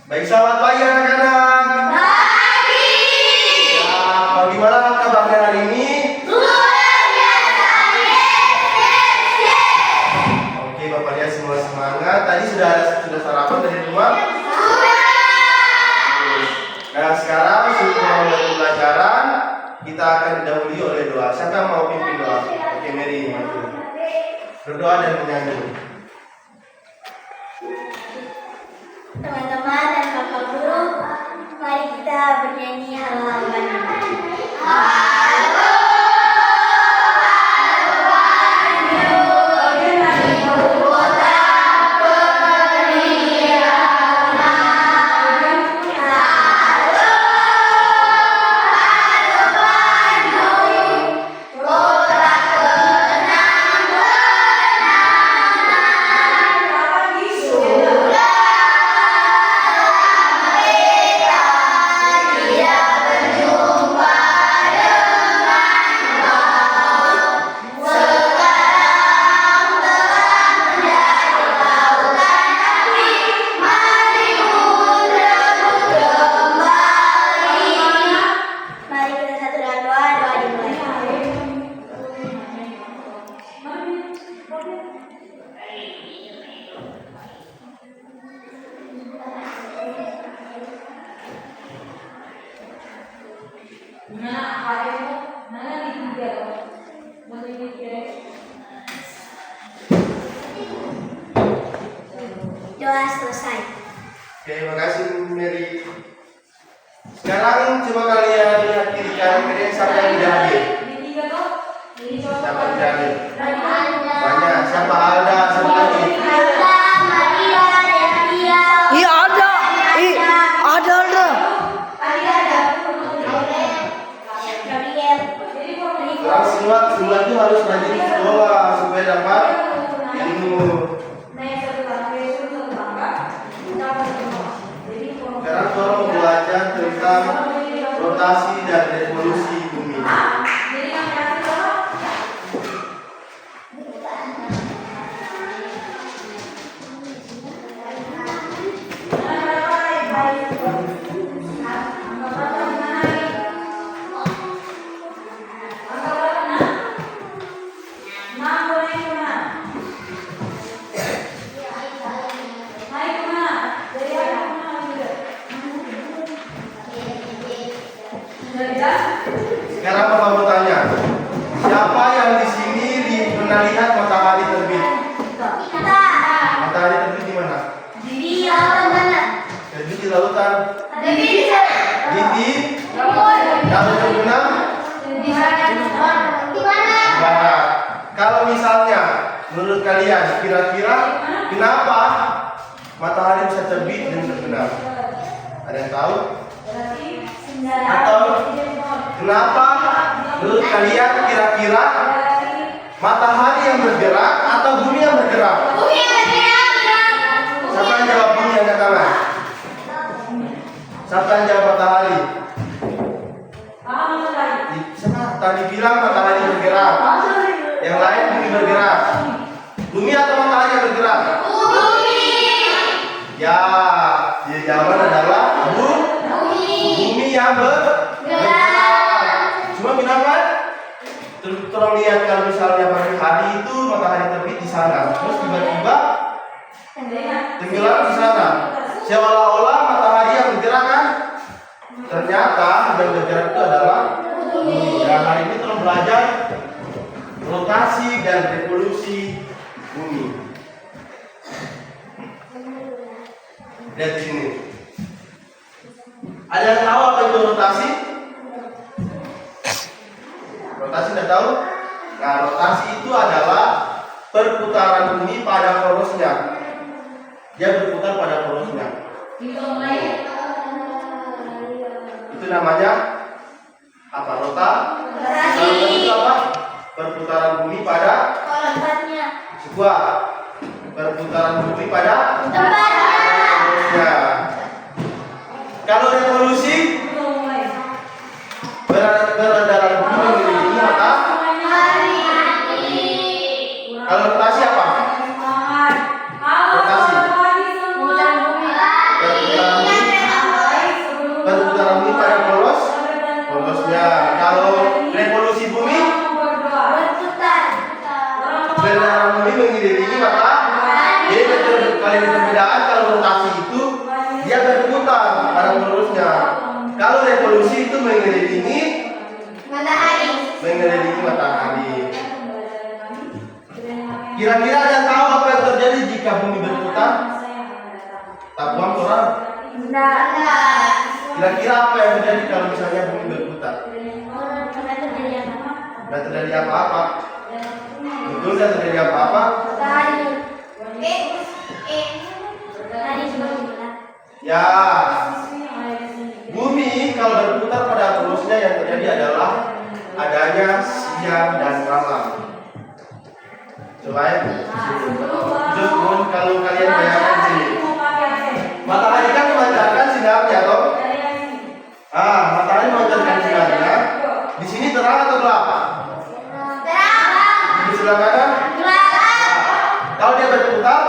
Baik, selamat pagi anak-anak. Pagi. Ya, bagaimana kabarnya hari ini? Luar biasa. Oke, Bapak lihat semua semangat. Tadi sudah sarapan dari rumah? Sudah. Nah, sekarang sebelum mulai pembelajaran, kita akan didahului oleh doa. Siapa yang mau pimpin doa? Oke, Mary, maju. Berdoa dan menyanyi. Teman-teman dan Bapak Guru, mari kita bernyanyi halaman. Mari kita satu dalam doa dimulai. Doa selesai. Oke, terima kasih Mary. Sekarang coba kalian lihat kiri kanan kalian siapa yang tidak hadir? Siapa yang tidak hadir? Banyak. Siapa Alda? Siapa lagi? Alda, Maria, Devia. Iya ada. Ada. Gabriel. Orang semua itu harus rajin sekolah supaya dapat ilmu. Sekarang tolong belajar tentang rotasi dan revolusi bumi. Sekarang Bapak mau tanya, siapa yang di sini pernah lihat matahari terbit? Kita. Matahari terbit di mana? Di lautan mana? Terbit di lautan. Di Di laut terbenam Di mana? di barat. Kalau misalnya menurut kalian kira-kira kenapa matahari bisa terbit dan terbenam? Ada yang tahu? Atau kenapa menurut kalian kira-kira matahari yang bergerak atau bumi yang bergerak? Bumi bergerak. Siapa yang jawab bumi angkat tangan? Siapa yang jawab matahari? Siapa tadi bilang matahari bergerak? Yang lain bumi bergerak. Bumi atau matahari yang bergerak? Bumi. Ya, jawaban adalah bumi yang bergerak. Cuma kenapa? Tolong lihat kalau misalnya pagi hari itu matahari terbit di sana, terus tiba-tiba tenggelam di sana. Seolah-olah matahari yang bergerak kan? Ternyata yang bergerak itu adalah bumi. Dan hari ini tolong belajar rotasi dan revolusi bumi. Lihat di sini. Ada yang tahu apa itu rotasi? Rotasi tidak tahu? Nah, rotasi itu adalah perputaran bumi pada porosnya. Dia berputar pada porosnya. Itu namanya apa? Rotasi itu apa? Perputaran bumi pada Tempatnya. sebuah perputaran bumi pada Tempatnya. porosnya. Kalau revolusi beradaran bumi mengelilingi matahari. Kalau rotasi apa? Rotasi. mengelilingi Matahari. Kira-kira ada yang tahu apa yang terjadi jika bumi berputar? Tabuang orang. Enggak. Kira-kira apa yang terjadi kalau misalnya bumi berputar? Tidak terjadi apa-apa. Betul, tidak terjadi apa-apa. Matahari. Matahari sebelumnya. Ya, bumi kalau berputar pada polusnya yang terjadi adalah adanya siang dan malam. Selain just kalau kalian bayangkan sini, matahari kan memancarkan sinarnya, toh? Matahari memancarkan sinarnya. Di sini terang atau gelap? Terang. Di sebelah kanan? Gelap. Kalau dia berputar,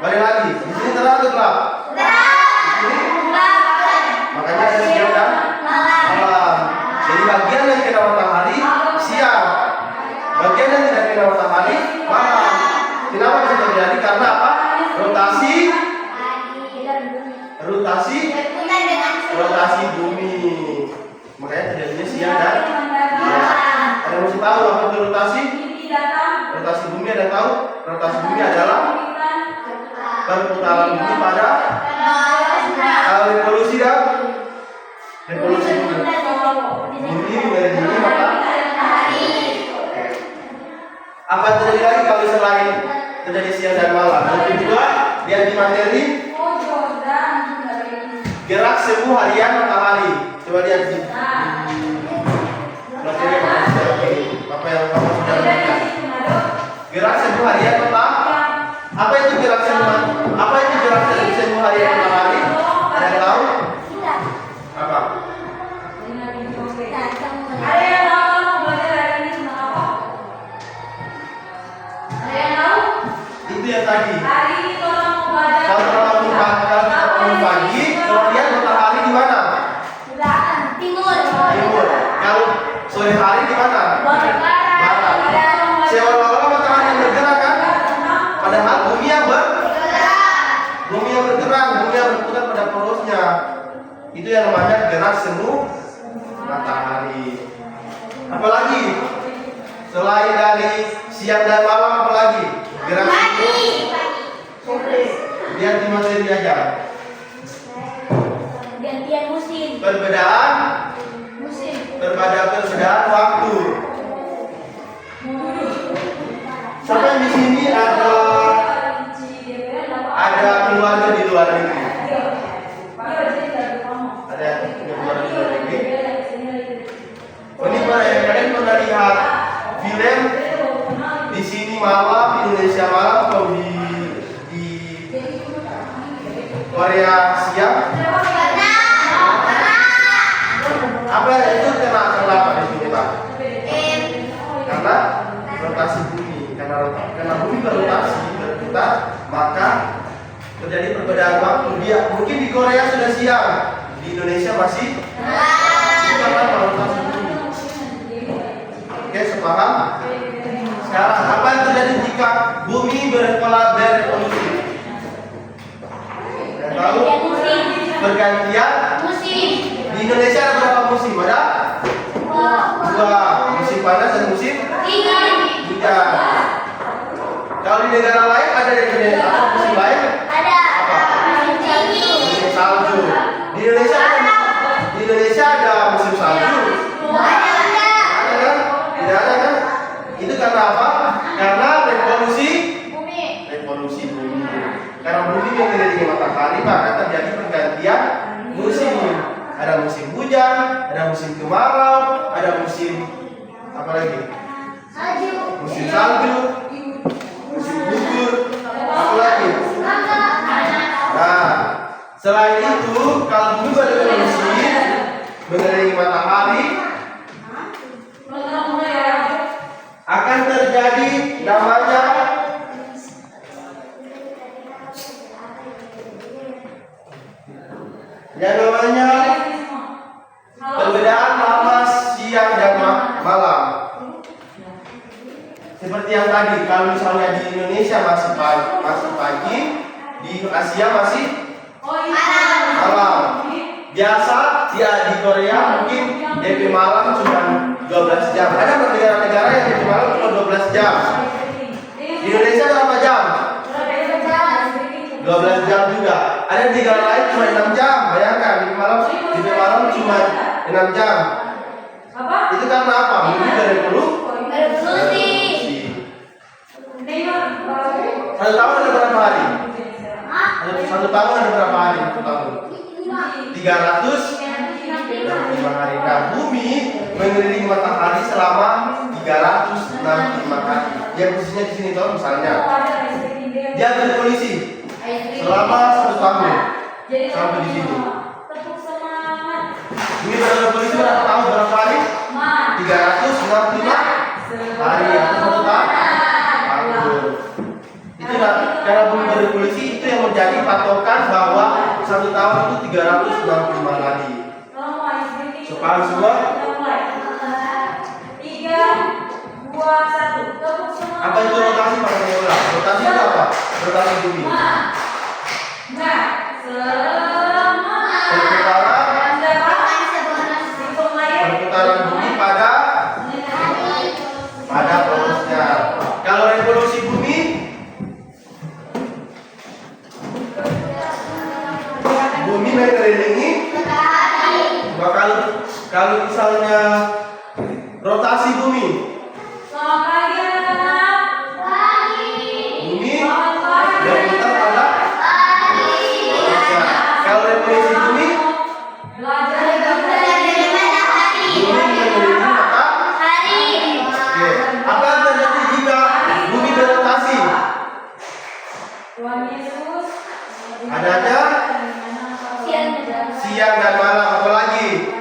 balik lagi. Di sini terang atau gelap? Terang. Di sini, Gelap. makanya ada siang dan malam. Jadi bagian yang kena matahari siang, bagian yang tidak kena matahari malam. Kenapa bisa terjadi? Karena apa? Rotasi bumi. Makanya terjadinya siang dan malam. Ada yang mesti tahu apa itu rotasi? Rotasi bumi ada yang tahu? Rotasi bumi adalah perputaran bumi pada revolusi dan revolusi bumi. Bumi mengelilingi matahari. Apa yang terjadi lagi kalau selain terjadi siang dan malam? Yang kedua, di antimateri gerak semu harian matahari. Coba lihat di materi apa yang kamu sudah lihat. Gerak semu harian matahari. Apa itu gerak semu? Apa itu gerak semu harian matahari? Ada yang tahu? Apa? Itu yang tadi. Kalau bangun pagi, kemudian matahari di mana? Timur. Timur. Kalau sore hari di mana? Barat. Seolah-olah matahari yang bergerak kan? Padahal bumi yang bergerak, bumi yang berputar pada porosnya. Itu yang namanya gerak semu matahari. Apalagi selain dari siang dan malam, apalagi gerak semu? Lihat di materi aja. Gantian musim. Perbedaan waktu. Siapa yang di sini ada keluarga di luar negeri? Ada yang punya keluarga di luar negeri? Ini kalian pernah lihat film di sini malam, Indonesia malam, atau di Korea siang? Apa itu kenapa di sini, Pak? Karena rotasi bumi, karena bumi berrotasi berputar, maka terjadi perbedaan waktu. Mungkin di Korea sudah siang, di Indonesia masih karena rotasi bumi. Oke, sepaham? Sekarang apa yang terjadi jika bumi berevolusi? Yang tahu? Bergantian Musim. di Indonesia ada berapa musim? Ada dua, musim panas dan musim Dingin. hujan. Kalau di negara lain ada musim lain? Ada. Apa? Musim dingin. Musim salju. Di Indonesia ada musim salju. Ada. Ada kan? Tidak ada kan? Itu karena apa? Karena revolusi bumi. Karena bumi mengelilingi matahari, maka terjadi pergantian musim. Ada musim hujan, ada musim kemarau, ada musim apa lagi? Musim salju, musim gugur, apa lagi? Nah, selain itu, kalau bumi berevolusi mengelilingi matahari, akan terjadi namanya perbedaan lama siang dan malam. Seperti yang tadi, kalau misalnya di Indonesia masih pagi, di Asia masih malam. biasa di Korea mungkin DP malam cuma 12 jam. Ada negara-negara yang DP malam cuma 12 jam. Di Indonesia berapa jam? 12 jam juga. Ada di negara lain cuma 6 jam. Bayangkan DP malam cuma 6 jam. Itu karena apa? Mungkin dari Revolusi. Satu tahun ada berapa hari? Satu tahun ada berapa hari? Satu tahun 365 hari. Nah, bumi mengelilingi matahari selama 365 hari. Dia posisinya di sini toh, misalnya. Dia berrevolusi selama 1 tahun sampai di sini. Bumi berrevolusi berapa tahun? Berapa hari? 365 hari atau 1 tahun. Itulah karena bumi berrevolusi itu yang menjadi patokan bahwa 1 tahun itu 365 hari. Paham semua? 3, 2, 1. Apa itu rotasi Pak Bola? Rotasi itu apa? Rotasi bumi. Perputaran bumi pada porosnya. Kalau revolusi bumi mengelilingi. Kalau misalnya rotasi bumi, bumi berputar pada porosnya. Kalau revolusi bumi mengelilingi matahari. Oke. Apa yang terjadi jika bumi berrotasi? Adanya siang dan malam. Apa lagi?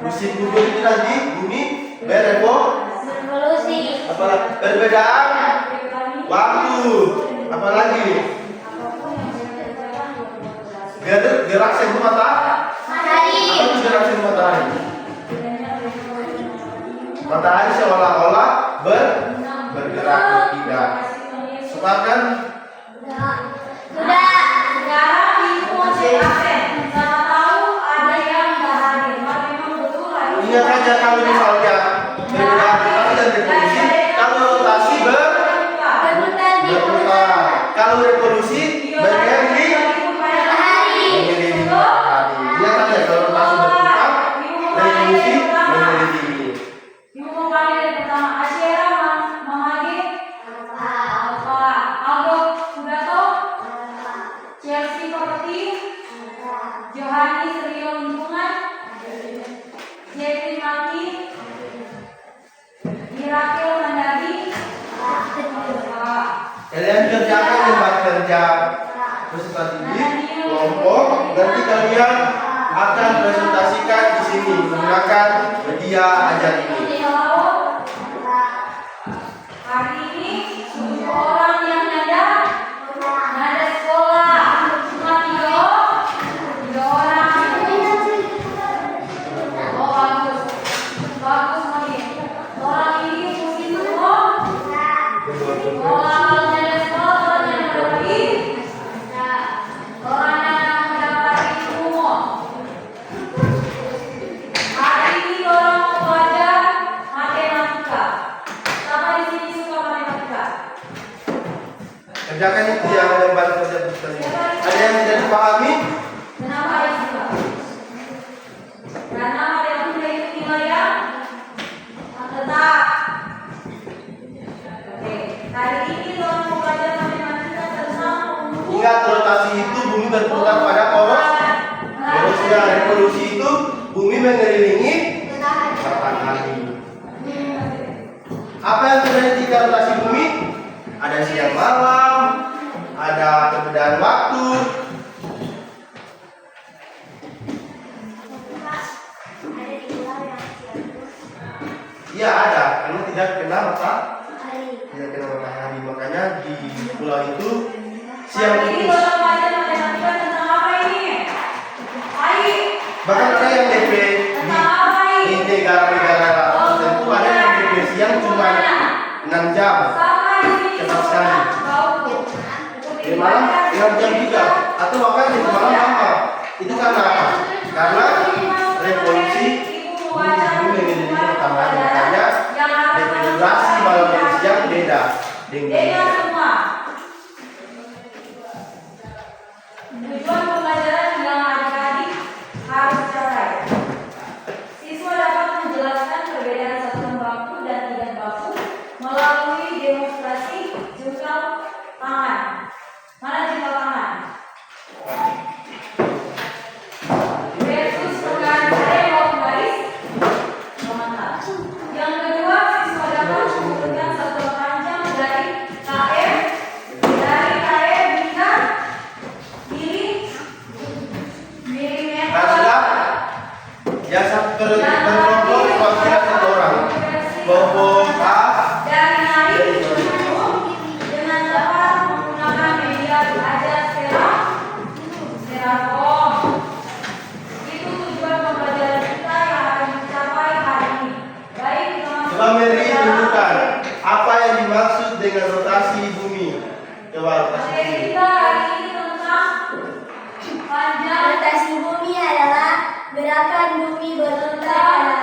Musim gugur itu nanti bumi Revolusi. perbedaan waktu. Apa lagi? Gerak semu matahari. Apa itu gerak semu matahari? Matahari seolah-olah bergerak tidak. Sepakat? Sudah. Sekarang di absen. Sama tahu ada yang nggak hadir. Memang betul hari. Ingat aja kalau misalnya perbedaan rotasi dan revolusi, kalau rotasi berputar, kalau revolusi mengelilingi matahari. Ingat aja kalau rotasi berputar, revolusi mengelilingi. Diumumkan dari pertama Asyera, Mamage, Aldo Sudato, Chelsea Property, Johanis Rio Lingkungan, Jeffrey Maki, Mirakel Mandagi, Kalian kerjakan lembar kerja peserta didik kelompok. Nanti kalian akan presentasikan di sini menggunakan media ajar ini. Hari ini 7 orang yang nada sekolah, cuma 3 orang. Oh bagus, Mami. Orang ini mesti semua. Orang nada sekolah, orang yang berarti, orang yang mendapat ilmu. Hari ini orang mau belajar matematika. Siapa di sini suka matematika? Kerjakan itu yang lembar kerja peserta didik. Ada yang tidak dipahami? Kenapa dia suka? Karena matematika itu nilai yang tetap. Oke, hari ini orang mau belajar matematika tentang Ingat, rotasi itu bumi berputar pada porosnya. Revolusi itu bumi mengelilingi matahari. Apa yang terjadi jika rotasi bumi? Ada siang malam, ada perbedaan waktu. Iya ada, karena tidak kena matahari. Makanya di pulau itu siang hari ini itu. orang belajar matematika tentang apa ini? Ayo. Bahkan ada yang DP di negara-negara tertentu ada yang DP siang cuma 6 jam. Sama di sini. Cepat sekali. Bau Dari malam 6 jam juga. Atau bahkan dari malam lama. Itu karena apa? Karena revolusi bumi mengelilingi matahari. Makanya durasi malam dan siang beda dengan semua. Tujuan pembelajaran yang adik-adik harus capai. Siswa dapat menjelaskan perbedaan satuan baku dan tidak baku melalui demonstrasi jungkal tangan. Mana jungkal tangan? Versus pegangan jari maupun baris. Mantap. Yang kedua, siswa dapat mengumpulkan satuan panjang dari KM hingga milimeter. Nah, sudah. Yang satu berkelompok wakilnya 1 orang. Kelompok A Dari naik dengan dapat menggunakan media belajar sterafom. Itu tujuan pembelajaran kita yang akan dicapai hari ini. Baik, kita Coba Mary tunjukkan apa yang dimaksud dengan rotasi bumi. Coba rotasi materi bumi. kita hari ini tentang panjang. Rotasi bumi adalah gerakan bumi berputar pada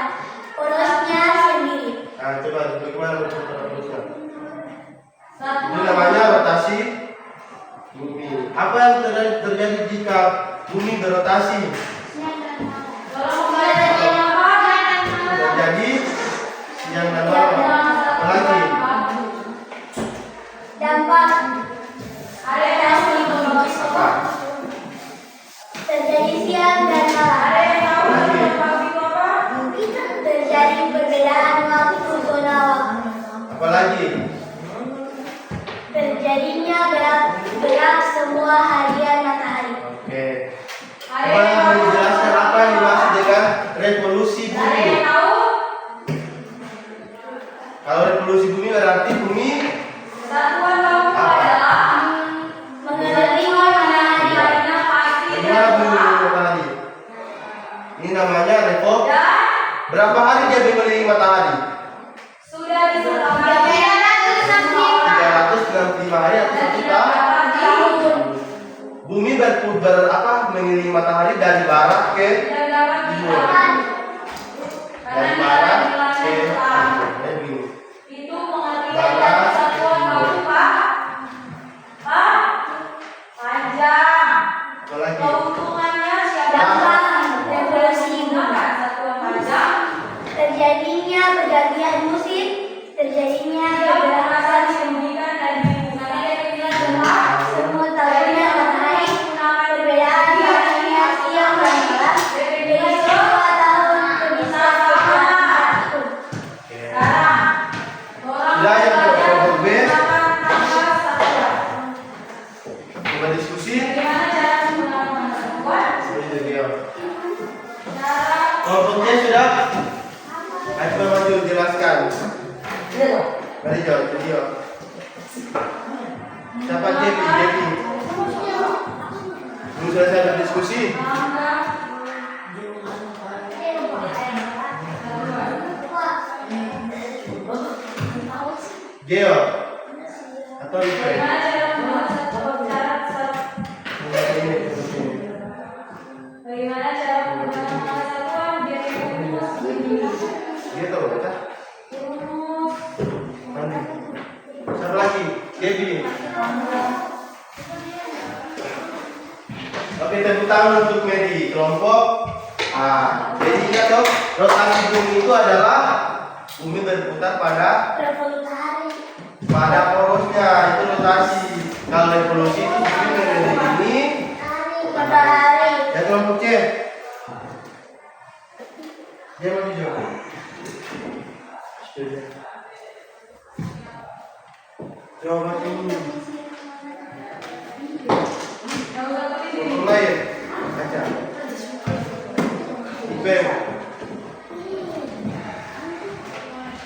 porosnya sendiri. Nah, coba bagaimana teruskan. Satu. Ini namanya rotasi bumi. Apa yang terjadi jika bumi berotasi? Kalau pembelajaran yang apa? Terjadi siang dan malam. Apalagi Dampak Ada yang tahu apa? terjadi siang dan malam. Ada yang tahu dampak itu apa? Terjadi perbedaan waktu zona waktu. Apalagi Terjadinya gerak semua harian matahari. oke. Coba menjelaskan apa yang dimaksud dengan revolusi Ada bumi. yang tahu? Kalau revolusi bumi berarti bumi Satuan baku adalah Mengelilingi matahari. harinya pasti bagaimana bumi matahari? Ini namanya revolusi. dan Berapa hari dia mengelilingi matahari? sudah disepakati 365 hari atau 1 tahun. Bumi mengelilingi matahari dari barat ke timur. Dari barat ke timur. Begini. itu pengertian dari satuan baku panjang. Apalagi Keuntungannya siapa? Dampak revolusi bumi. Menggunakan satuan panjang. Terjadinya pergantian musim, terjadinya Dia merasa pergerakan disembunyikan dan dilindungi. Dia bilang jelas. semua tahunnya matahari, perbedaan waktunya siang dan malam, dari semua tahun bisa berganti. Sekarang orang Wilayah belajar kelompok B. menggunakan tanggal satuan. coba diskusi. Bagaimana cara menggunakan satuan? Ini dia. Cara Kelompoknya sudah. Ayo coba maju jelaskan. Mari jawab, video. Siapa Devi? Belum selesai berdiskusi. Geo atau Ipe? bagaimana cara menggunakan satuan? Bagaimana cara menggunakan satuan biar rumus begini? Gitu, baca. Rumus Nanti. Siapa lagi? Devi. Oke, tepuk tangan untuk Medi kelompok A. Jadi ingat dong, rotasi bumi itu adalah bumi berputar pada porosnya, itu rotasi. Kalau revolusi itu bumi mengelilingi Matahari. dan kelompok C. Dia mau dijawab. Jawaban ini. yang satu ini. Kelompok lain. Baca. Iben.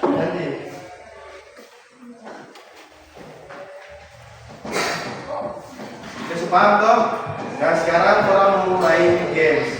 Nanti. Paham toh? Nah sekarang orang mulai games.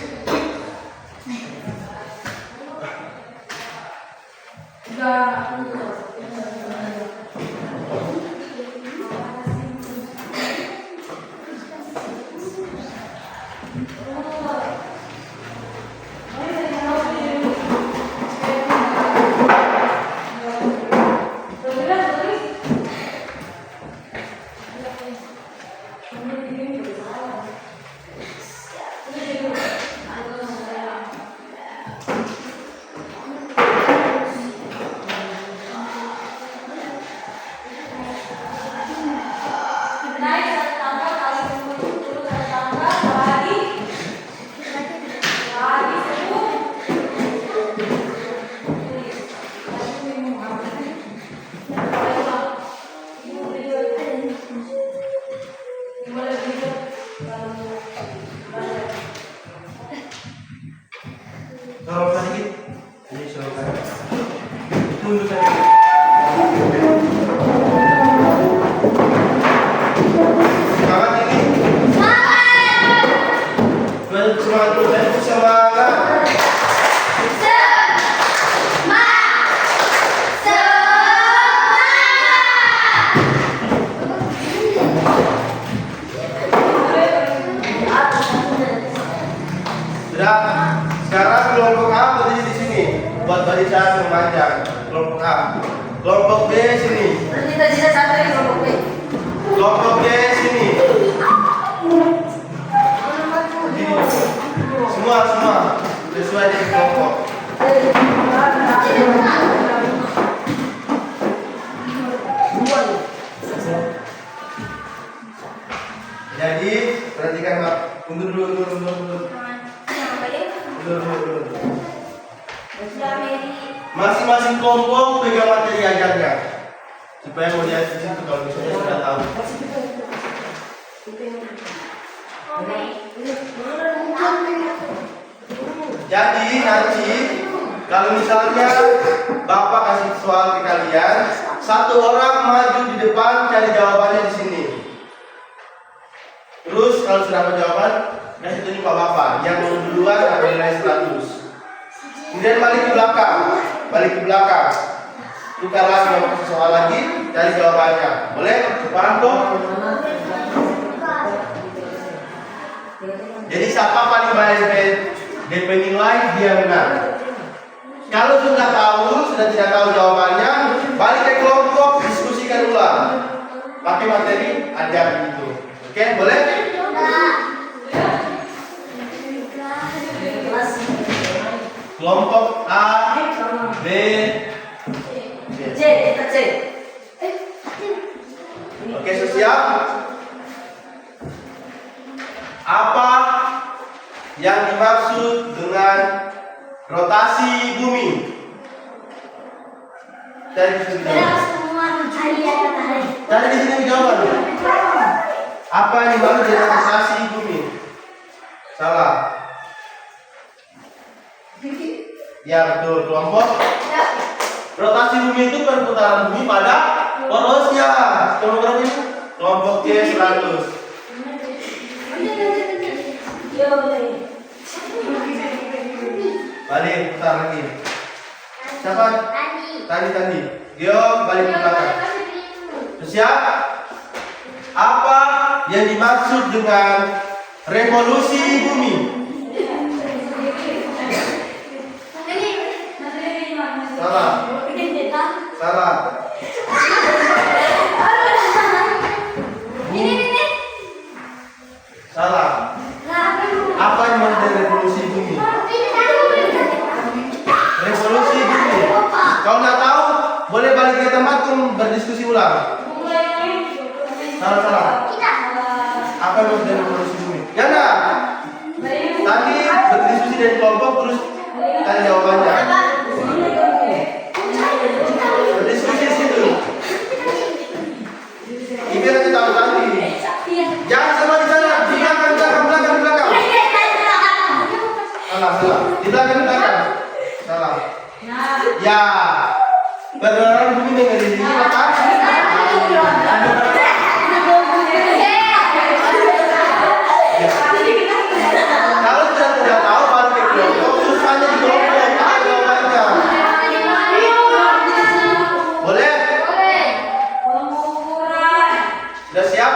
bisa memanjang. Kelompok A. Kelompok B sini. Cita-cita satu yang kelompok B. Kelompok B sini. Begini. Semua sesuai dengan kelompok. Jadi perhatikan Pak. Mundur dulu. Masing-masing kelompok pegang materi ajarnya supaya melihat di situ kalau misalnya sudah tahu. Jadi nanti kalau misalnya Bapak kasih soal ke kalian, satu orang maju di depan cari jawabannya di sini. Terus kalau sudah dapat jawaban, kasih tunjuk Pak Bapak. Yang mau duluan dapat nilai 100. Kemudian balik ke belakang. Tukar lagi, mau kasih soal lagi, cari jawabannya. Boleh? Paham kok? Jadi siapa paling banyak DP nilai, dia benar. Kalau sudah tidak tahu jawabannya, balik ke kelompok, diskusikan ulang. Pakai materi ajar gitu. Oke, boleh? Kelompok A, B, C, kita C. Oke, siap? Apa yang dimaksud dengan rotasi bumi? Cari di sini jawaban. Cari di sini jawaban. Apa yang dimaksud dengan rotasi bumi? Salah. Ya betul, kelompok. Rotasi bumi itu perputaran bumi pada porosnya. Kelompok ini kelompok C 100. Balik putar lagi. Siapa? Tadi. Gio balik ke belakang. Siap? Apa yang dimaksud dengan revolusi bumi? Salah. Salah. Apa yang dimaksud revolusi bumi? Revolusi bumi. Kalau nggak tahu, boleh balik ke tempat berdiskusi ulang. Salah. Apa yang dimaksud revolusi bumi? Ya enggak? Tadi berdiskusi dari kelompok terus tanya jawabannya. Berdiskusi situ. Ini nanti tahu tadi. Jangan semua di sana. Di belakang. Salah. Di belakang. Salah. Ya. Beneran bumi mengaliri maka. Kalau tidak tahu balik ke kelompok, terus tanya di kelompok. Jawabannya. Boleh? Sudah siap?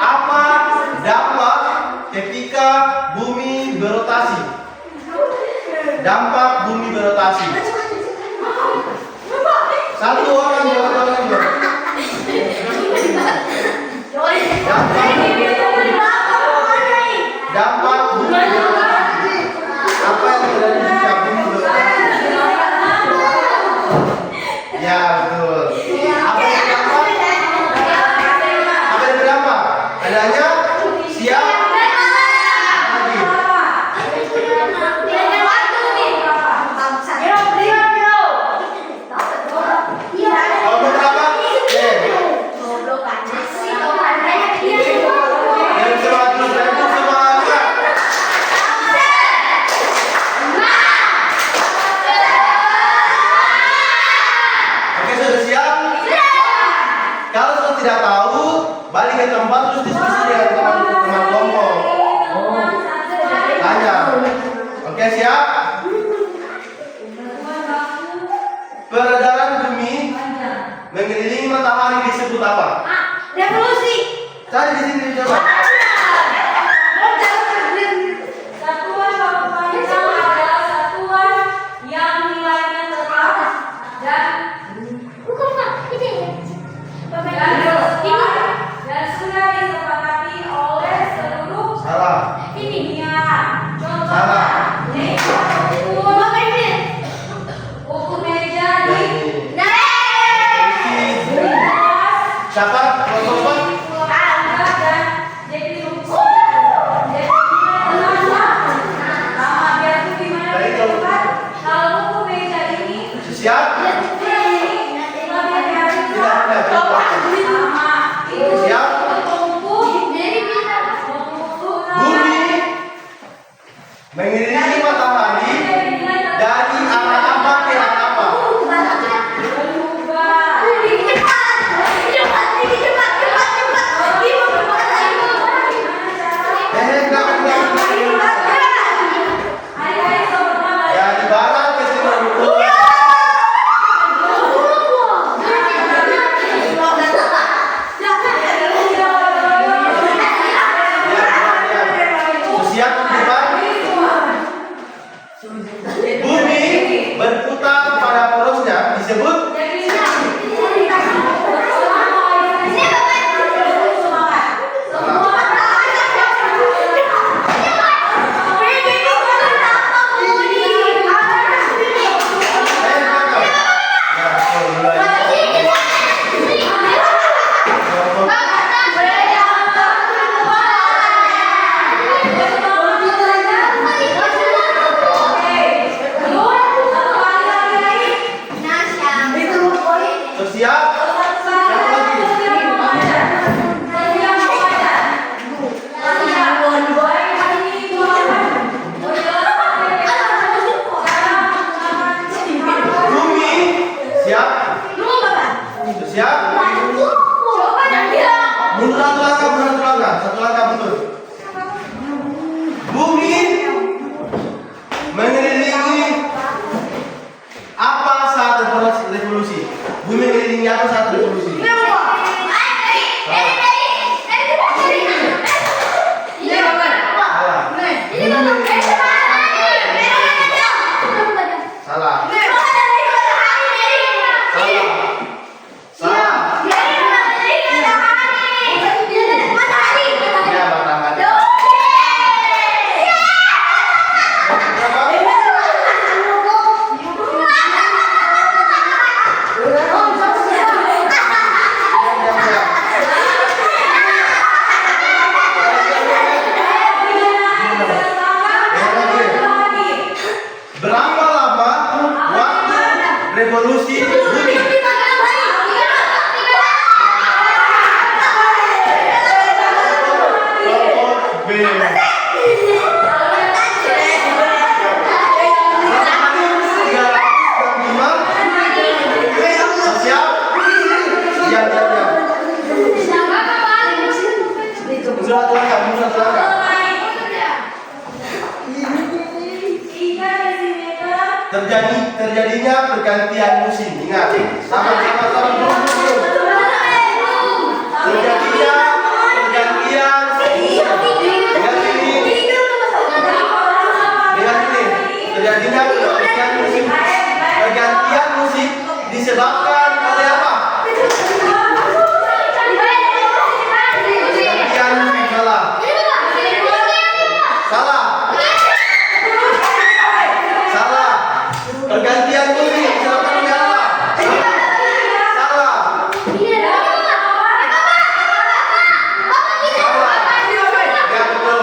Apa dampak ketika bumi berotasi? Dampak bumi berotasi. Satu orang jawab. Dampak bumi berotasi. Apa yang terjadi ketika bumi berotasi? Ya betul. Apa yang berdampak? Adanya siap. Tidak tahu, balik ke tempat terus diskusi dengan teman kelompok. Tanya. Oke, siap? Peredaran bumi mengelilingi matahari disebut apa? Revolusi. Cari di sini coba. Satuan pemerintahan adalah satuan yang nilainya tetap dan Bukan Pak, ini. dan sudah disepakati oleh seluruh Salah. dunia. Contohnya, Salah. ukur meja di Siapa? Kelompok. angka dan jadi biar itu gimana cepat. Kalau ukur meja ini Siap? Siap? Bumi mengelilingi matahari dari arah apa ke arah apa? Dari barat ke timur. Siap di depan. Bumi berputar pada porosnya disebut siap. Bumi siap. Siap. Mundur satu langkah, satu langkah mundur. Bumi mengelilingi apa saat revolusi? Bumi mengelilingi apa saat revolusi? Salah. Salah. Ya, matahari. Berapa lama waktu revolusi bumi? Kelompok B. Siap? Siap. Mundur satu langkah. Terjadinya pergantian musim. Ingat, sabar dulu. Terjadinya pergantian terjadinya pergantian musim. Pergantian musim disebabkan oleh apa? Pergantian musim. Salah. Pergantian musim disebabkan oleh apa? Salah. Ya betul.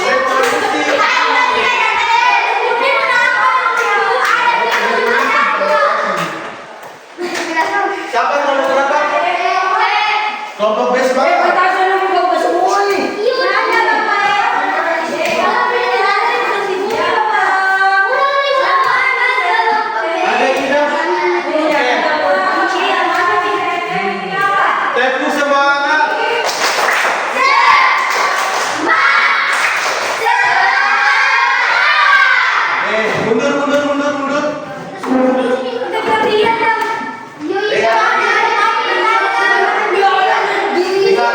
Revolusi. Siapa yang nomor berapa? Kelompok B semangat. Ada yang tidak? Teguh semangat. Mundur. Ingat,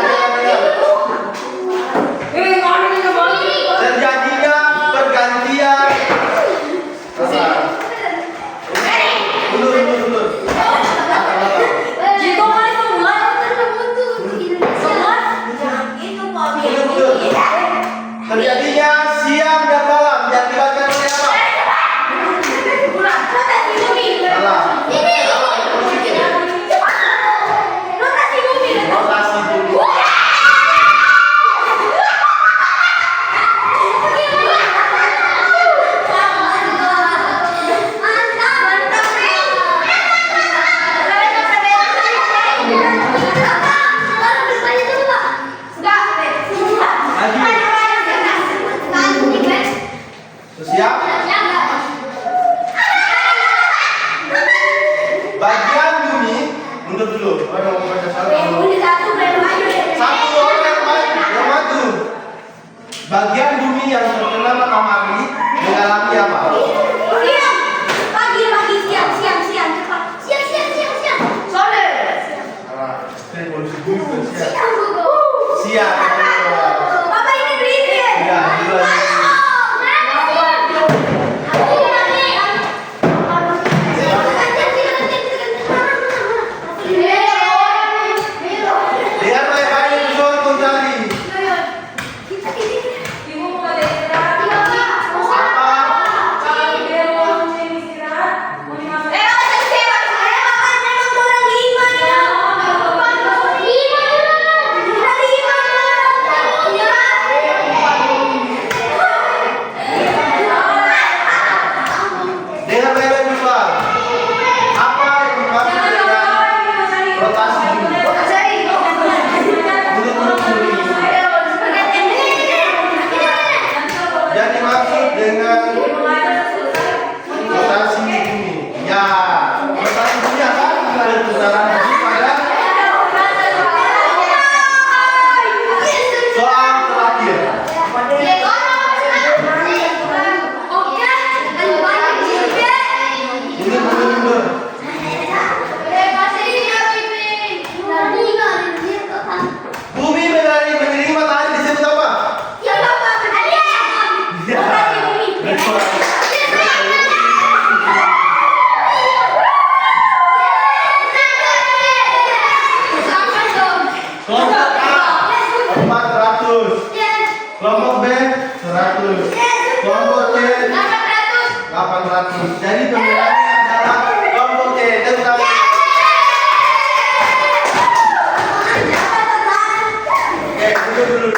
dengan Dimulai selesai. rotasi bumi. Ya, rotasi bumi akan berputaran bumi pada soal terakhir. Ini mundur. Bumi mengelilingi matahari disebut apa? Ya. Kelompok A 400, kelompok B 100, kelompok C 800. Jadi pemilihannya adalah kelompok C. Tepuk tangan. Oke, duduk dulu.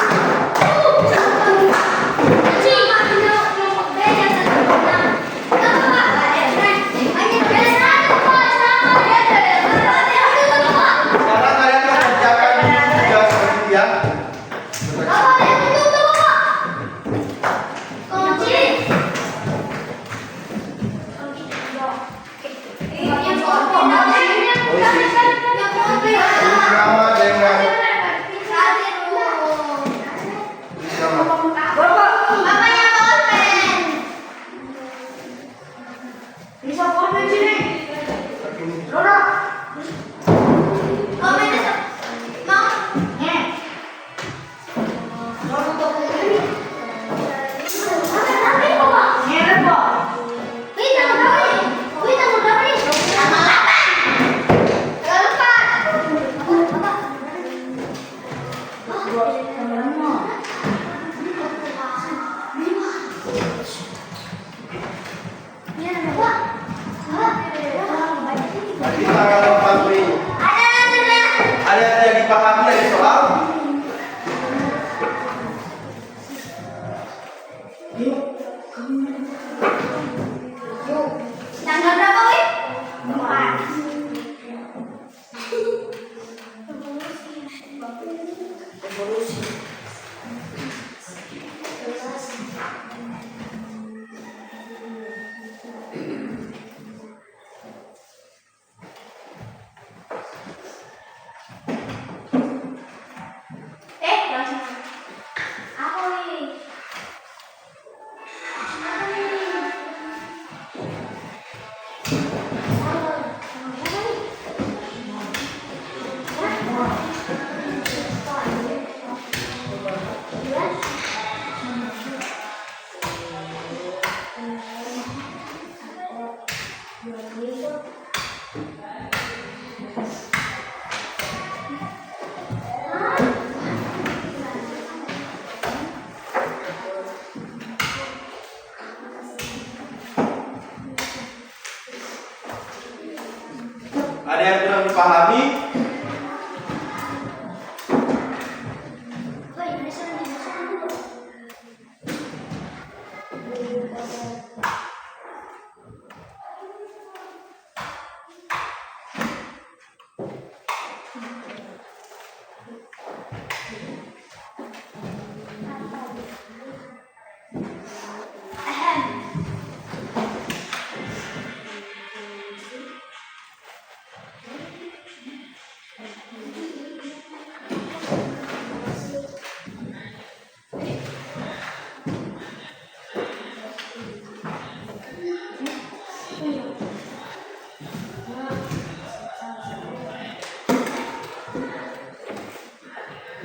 Sekarang kalian mengerjakan tugas ya. Bersama dengan Bisa foto sini. Rona. Nyeret, Pak. Tadi tanggal 4 Mei. Ada yang dipahami dari soal? Tanggal berapa, Wi? Langsung. Apa, Wi? Ada yang kurang dipahami?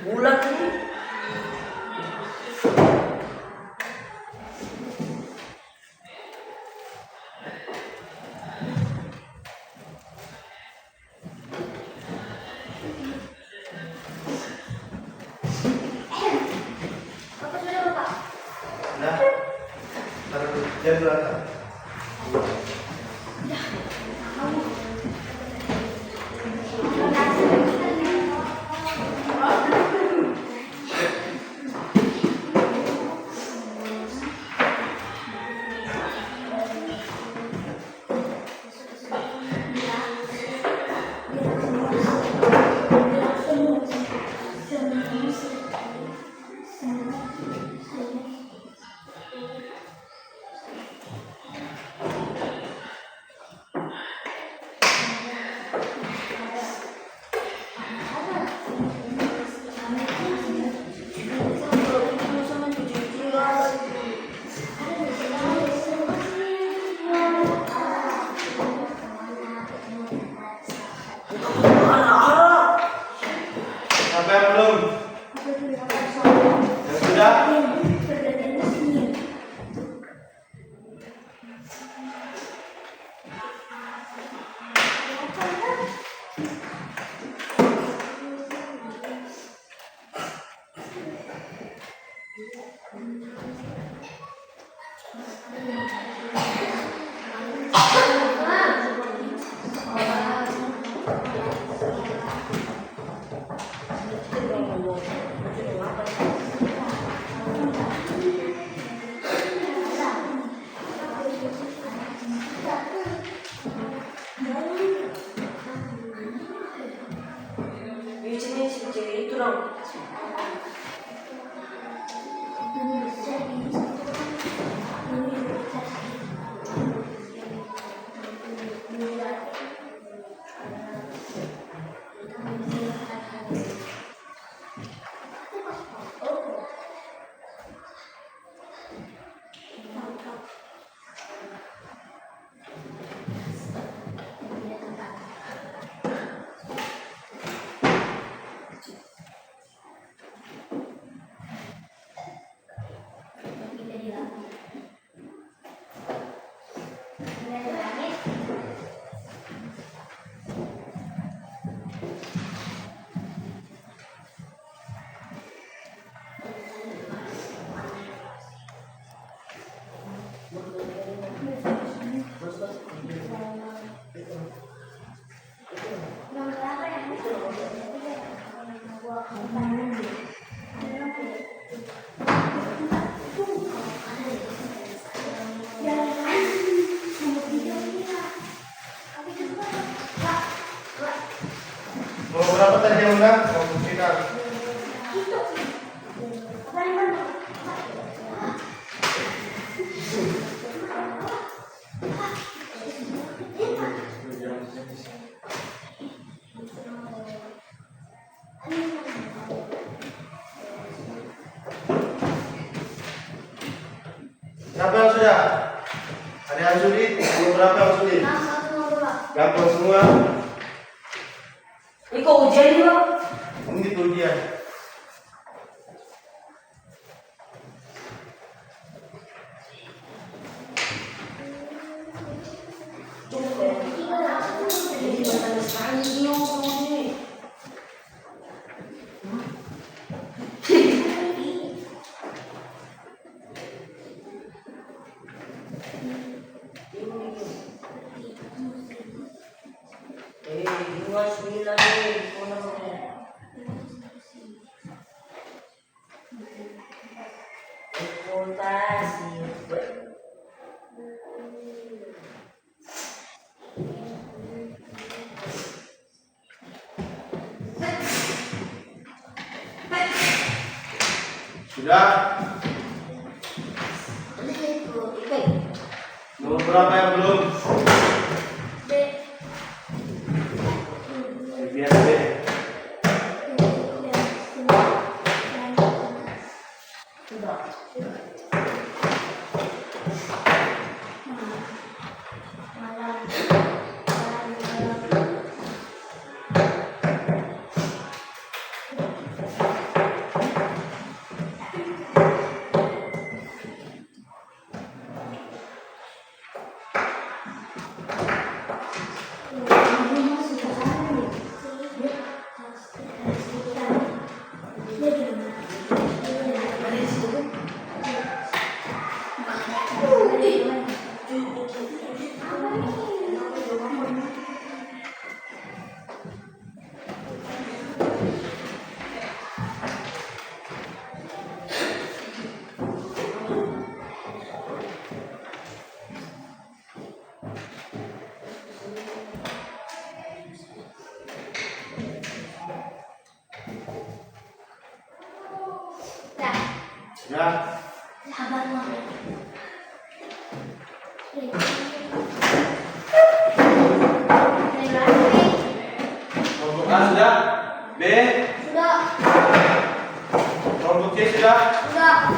Bulan ini Nah, taruh jam berapa? Nomor apa ya? Nomor berapa tadi yang menang? Nomor final. Siapa yang sudah? Ada yang sulit? Nomor berapa yang sulit? Gampang semua. Ini kok ujian nih, Bang? Ini gitu ujian. Sudah? Nomor berapa yang belum? Biar B. Ya. Kelompok A sudah? B? Sudah. Kelompok C sudah? Sudah.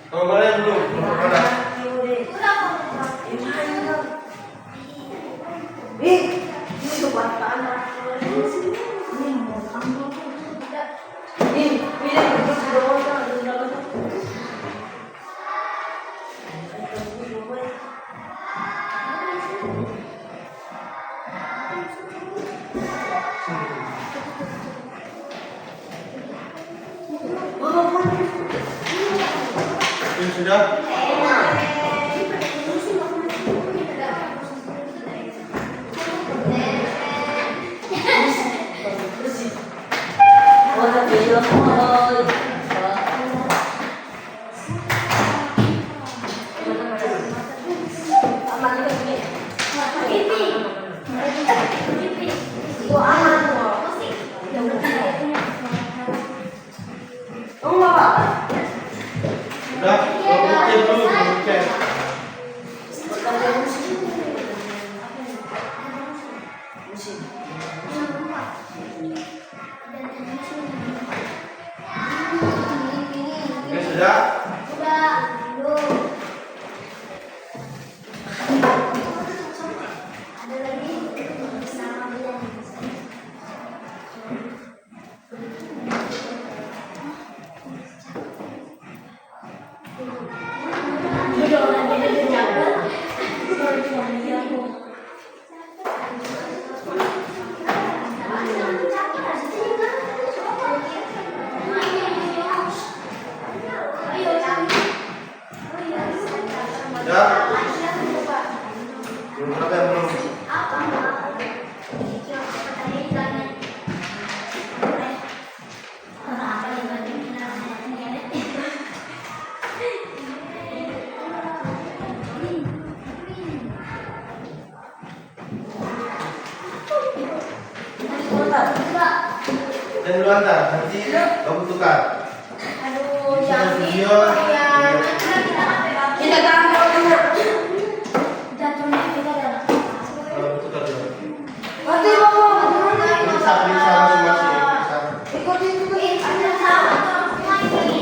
Nomor yang belum? Nomor mana? Ini sudah? Sudah? Kelompok C dulu, kelompok C. Ya. Belum berapa yang belum? Dan dulu antar, nanti kamu tukar. Aduh, Sudah yang video. itu ya. Kita taruh dulu. Jatuhnya kita ada. Kalau tukar dulu. Mati bawa. Periksa masing-masing. Periksa. Ikutin dulu. Ada sama lagi.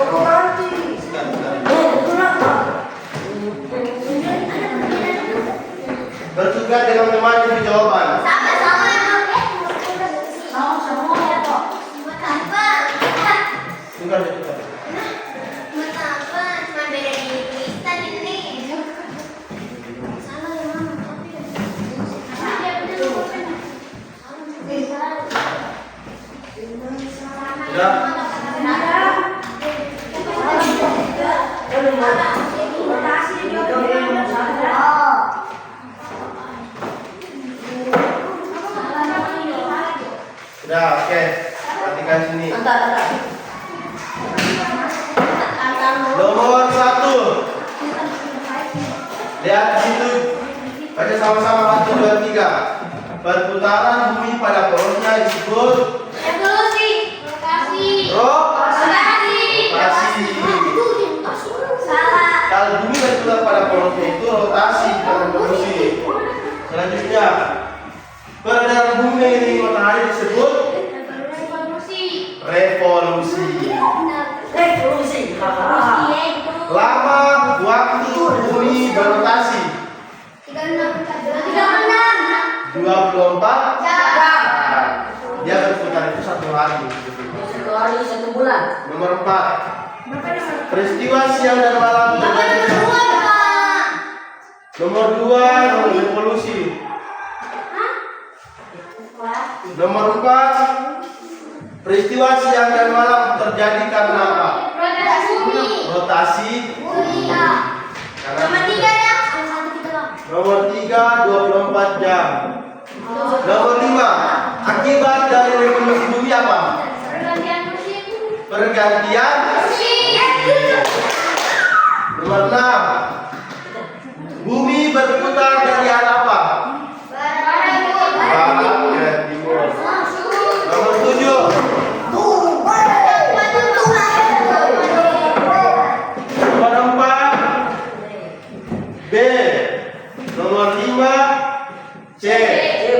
Bawa ganti. Sekian, sekian. Kenapa? Bertukar dengan teman di jawaban. Sama-sama. Sama semua kok. Tukar, tukar. Cuma beda di tulisan ini. Salah ya, Mama. Sudah. Sudah, oke. Perhatikan sini. Antar. Nomor 1. Lihat di situ. Baca sama-sama 1, 2, 3. Perputaran bumi pada porosnya disebut Evolusi. Rotasi. rotasi. Salah. Kalau bumi berputar pada porosnya itu rotasi, bukan evolusi. Selanjutnya, peredaran bumi mengelilingi matahari disebut Revolusi. revolusi. Revolusi. Lama waktu bumi berotasi 24 jam. Dia berputar itu 1 hari. 1 hari 1 bulan. Nomor 4. Peristiwa siang dan malam terjadi. Nomor 2 revolusi. Nomor 4. Peristiwa siang dan malam terjadi karena apa? Rotasi. Karena nomor 3 24 jam. Nomor 5. Akibat dari revolusi bumi apa? Pergantian. Nomor 6. Bumi berputar dari arah apa? Barat ke timur. Nomor 7. Nomor 4. B. Nomor 5. C.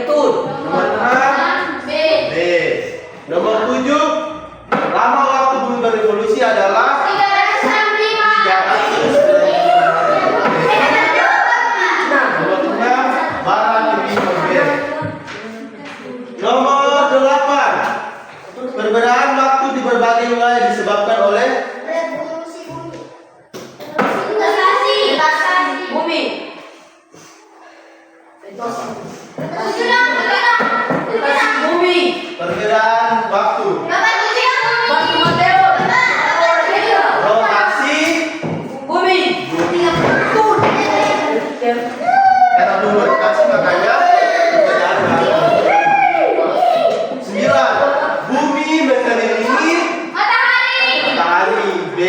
Betul. Nomor 6. B. Nomor 7. Lama waktu bumi berevolusi adalah 300. Nomor 6. Barat ke timur. B. Nomor 8. Perbedaan waktu di berbagai wilayah disebabkan oleh Bumi. Bumi. perbedaan waktu Batu Mateo. rotasi Bumi. bumi. Betul. Karena belum rotasi makanya perbedaan waktu. 9. Bumi mengelilingi matahari. B.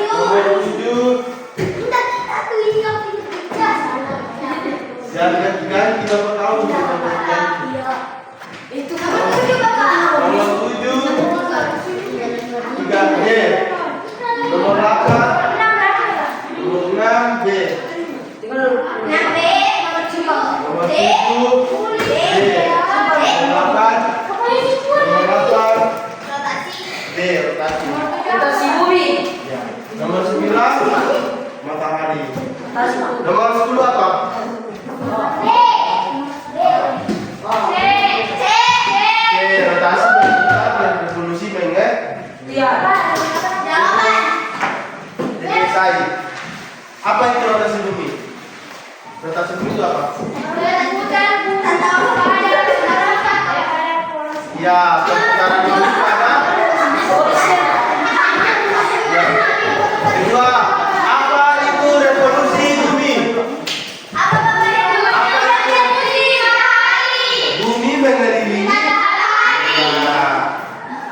Nomor 7. Jangan ganti-ganti nomor kamu. Nomor 7. 3. D. Nomor 8. Nomor 6. B. Nomor 7. D. Nomor 8. Nomor 8. D. Rotasi. Rotasi bumi. Ya. Nomor 9. Matahari. Nomor 10 apa? C. Rotasi berputar dan revolusi Ya, perputaran bumi pada. Ya. Kedua, apa itu revolusi bumi? Bumi mengelilingi. Ya.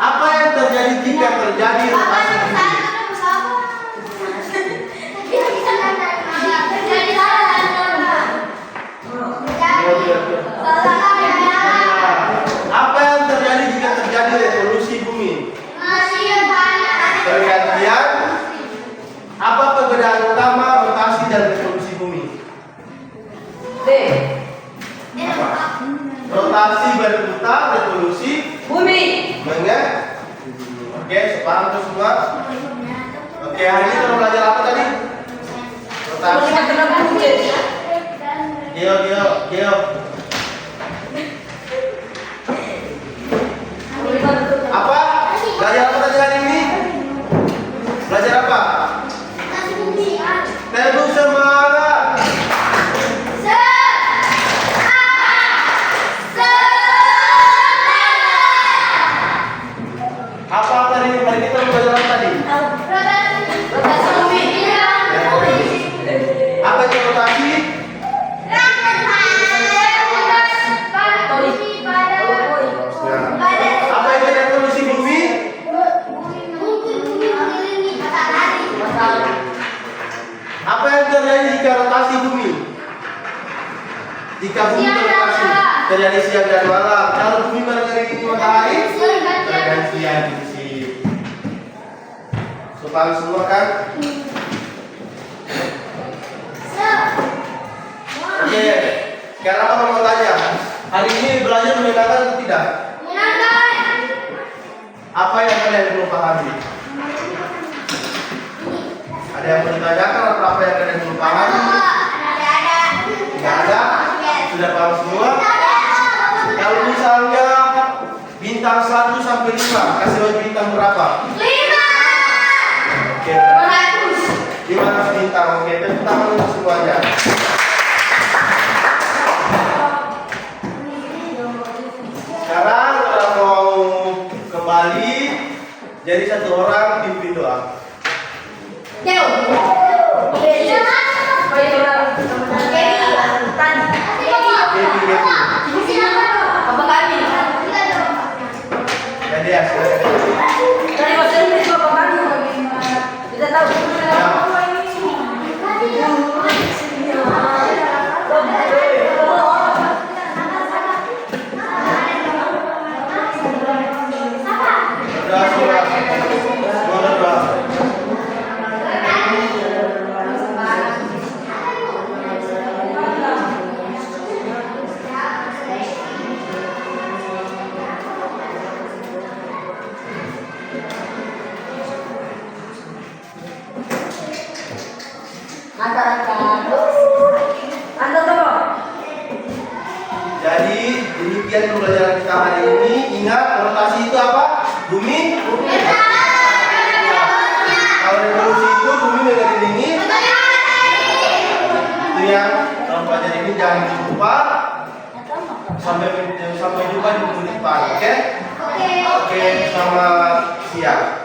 Apa yang terjadi jika terjadi rotasi bumi? Apa yang terjadi jika terjadi revolusi bumi? Pergantian. Apa perbedaan utama rotasi dan revolusi bumi? D. Rotasi berputar, revolusi Bumi. Oke, sepaham tuh semua. Oke, hari ini kita belajar apa tadi? Rotasi. Kita kena bunyi. Geo. Apa? Belajar apa tadi hari ini? Belajar apa? Tepuk semangat. Apa tadi? Hari kita belajar apa tadi? Rotasi bumi. Apa itu rotasi? Apa itu revolusi bumi? Apa yang terjadi jika rotasi bumi? Jika bumi berotasi, terjadi siang dan malam. Kalau bumi mengelilingi matahari, pergantian sisi. Supaya semua kan? Oke, sekarang apa mau tanya? Hari ini belajar menyenangkan atau tidak? Apa yang kalian belum pahami? Ada yang mau ditanyakan atau apa yang kalian belum pahami? Tidak ada? Sudah paham semua? Kalau misalnya bintang 1 sampai 5, kasih bintang berapa? 5. Oke. 500 bintang. Oke, tepuk tangan untuk semuanya. Sekarang kita mau kembali jadi satu orang pimpin doa. Apa kami? Jadi ya, silakan. Dari bahasa Inggris apa kami? Kita tahu. Doa semua. Semua berdoa. Jadi demikian pembelajaran kita hari ini. Ingat rotasi itu apa? Bumi. Kalau revolusi itu bumi mengelilingi. Itu yang dalam pelajaran ini jangan lupa. Sampai jumpa di minggu depan. Oke? Oke. Selamat siang.